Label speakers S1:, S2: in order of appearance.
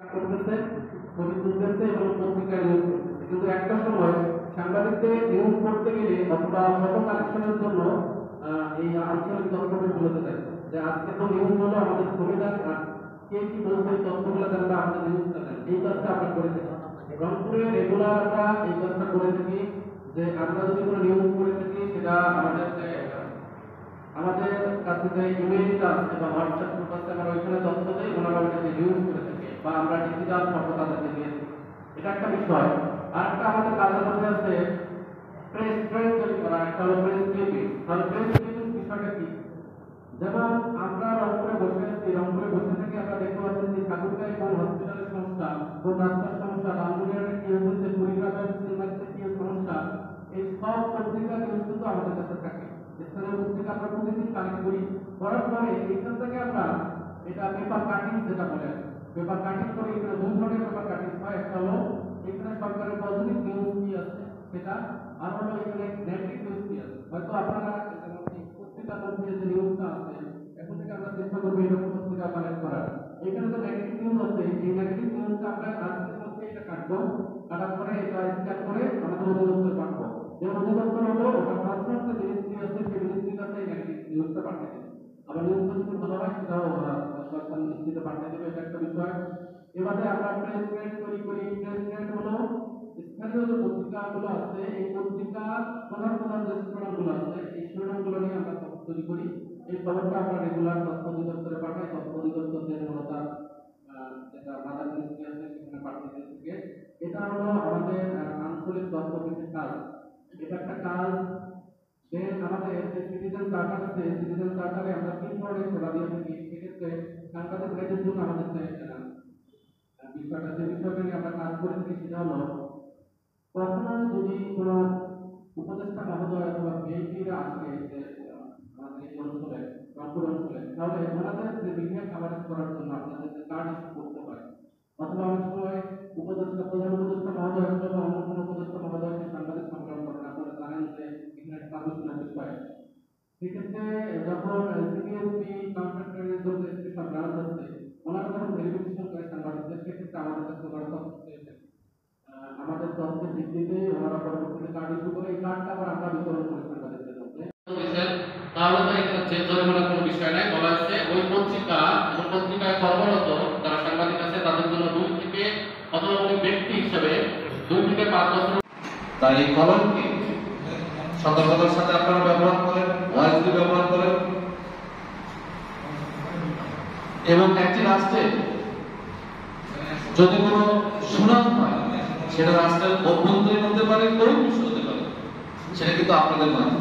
S1: করতেছে, ছবি তুলতেছে এবং পত্রিকায় নিউজ করতেছে। কিন্তু একটা সময় সাংবাদিকদের নিউজ করতে গেলে অথবা ফটো কালেকশনের জন্য এই আঞ্চলিক তথ্যগুলোতে যায় যে আজকে তো নিউজ হলো আমাদের ছবি দেন কে কি বলছে এই তথ্যগুলো জানবে আমাদের নিউজটা দেন। এই কাজটা আমরা করে থাকি রংপুরে রেগুলার আমরা এই কাজটা করে থাকি যে আমরা যদি কোনো নিউজ করে থাকি সেটা আমাদের কাছে যে ইমেইলটা আছে বা হোয়াটসঅ্যাপ গ্রুপ আছে আমরা ওইখানে তথ্য দেই, ওনারা ওইটাকে ইউজ করে থাকে বা আমরা ডিজিটাল ফটো তাদেরকে দিয়ে দিই। এটা একটা বিষয়। আর একটা আমাদের কাজের মধ্যে আছে প্রেস তৈরি করা, একটা হলো প্রেস ক্লিপিং। তাহলে প্রেস ক্লিপিং বিষয়টা কি? যেমন আমরা রংপুরে বসে আছি, রংপুরে বসে থেকে আমরা দেখতে পাচ্ছি যে ঠাকুরগাঁও কোন হসপিটালের সমস্যা, কোন রাস্তার সমস্যা, রামপুরিয়ারে কি হচ্ছে, কুড়িগ্রামের সিলমারিতে কি সমস্যা, এই সব পত্রিকা নিউজ কিন্তু আমাদের কাছে থাকে। স্থানীয় পত্রিকা আমরা প্রতিদিন কালেক্ট করি, করার পরে এইখান থেকে আমরা এটা পেপার কাটিং যেটা বলে, পেপার কাটিং করে এখানে দুই ধরনের পেপার কাটিং হয়। একটা হলো এখানে সরকারের পজিটিভ নিউজ কি আছে সেটা, আর হলো এখানে নেগেটিভ নিউজ কি আছে। হয়তো আপনারা পত্রিকার মধ্যে যে নিউজটা আছে এখন থেকে আমরা চেষ্টা করবো এরকম পত্রিকা কালেক্ট করার। এখানে তো নেগেটিভ নিউজ আছে, এই নেগেটিভ নিউজটা আমরা আজকের মধ্যে এটা কাটবো, কাটার পরে এটা স্ক্যান করে আমাদের অধিদপ্তরে পাঠাবো। যে অধিদপ্তর হলো ওটা পার্সোনাল যে মিনিস্ট্রি আছে সেই মিনিস্ট্রির কাছে নেগেটিভ নিউজটা পাঠিয়ে দেবে। আবার নিউজটা যদি ভালো হয় সেটাও সরকার মিনিস্ট্রিতে পাঠিয়ে দেবে, এটা একটা বিষয়। এবারে আমরা প্রেস নেট তৈরি করি। প্রেস নেট হলো স্থানীয় যে পত্রিকাগুলো আছে এই পত্রিকার প্রধান প্রধান যে শিরোনামগুলো আছে এই শিরোনামগুলো নিয়ে আমরা তথ্য তৈরি করি। এই খবরটা আমরা রেগুলার তথ্য অধিদপ্তরে পাঠাই, তথ্য অধিদপ্তরের মূলত যেটা মাদার মিনিস্ট্রি আছে সেখানে পাঠিয়ে দিয়ে থাকে। এটা হলো আমাদের আঞ্চলিক তথ্য ভিত্তিক কাজ। এটা একটা কাজ। দেন আমাদের যে সিটিজেন চার্টার আছে, সিটিজেন চার্টারে আমরা 3 ধরনের সেবা দিয়ে থাকি। সেক্ষেত্রে সাংবাদিক ভাইদের জন্য আমাদের বিষয়টা যে বিষয়টা নিয়ে আমরা কাজ করে থাকি সেটা হলো কখনো যদি কোনো উপদেষ্টা মহোদয় অথবা ভিআইপিরা আসে আমাদের এই অঞ্চলে, রংপুর অঞ্চলে, তাহলে ওনাদের যে বিভিন্ন কাভারেজ করার জন্য আপনাদের যে কার্ড ইস্যু করতে হয়, অথবা অনেক সময় উপদেষ্টা প্রধান উপদেষ্টা মহোদয় অথবা অন্য কোনো উপদেষ্টা মহোদয় সেই সাংবাদিক সম্মেলন করেন, আপনারা জানেন যে এখানে পাবলিশনের বিষয়। সেক্ষেত্রে যখন সিবিএসপি কন্ট্রাক্টরিজম যে স্পেশাল ব্রাঞ্চ আছে ওনারা যখন ভেরিফিকেশন করে সাংবাদিকদের, সেক্ষেত্রে আমাদের কাছে ওনারা তথ্য চেয়েছেন। আমাদের তথ্যের ভিত্তিতে ওনারা পরবর্তীতে কার্ড ইস্যু করে এই কার্ডটা আবার আমরা বিতরণ করি সাংবাদিকদের মধ্যে। তাহলে তো এখানে চেঞ্জ জরিমানার কোনো বিষয় নাই। বলা হচ্ছে ওই পত্রিকা এবং পত্রিকায় কর্মরত যারা সাংবাদিক আছে তাদের জন্য 2 থেকে অথবা ওই ব্যক্তি হিসেবে 2 থেকে 5 বছর। তাই এই কলমকে সতর্কতার সাথে আপনারা ব্যবহার করেন, ওয়াইজলি ব্যবহার করেন। এবং একটি রাষ্ট্রে যদি কোনো সুনাম হয় সেটা রাষ্ট্রের অভ্যন্তরীণ হতে পারে, বহির্বিশ্ব হতে পারে, সেটা কিন্তু আপনাদের নয়।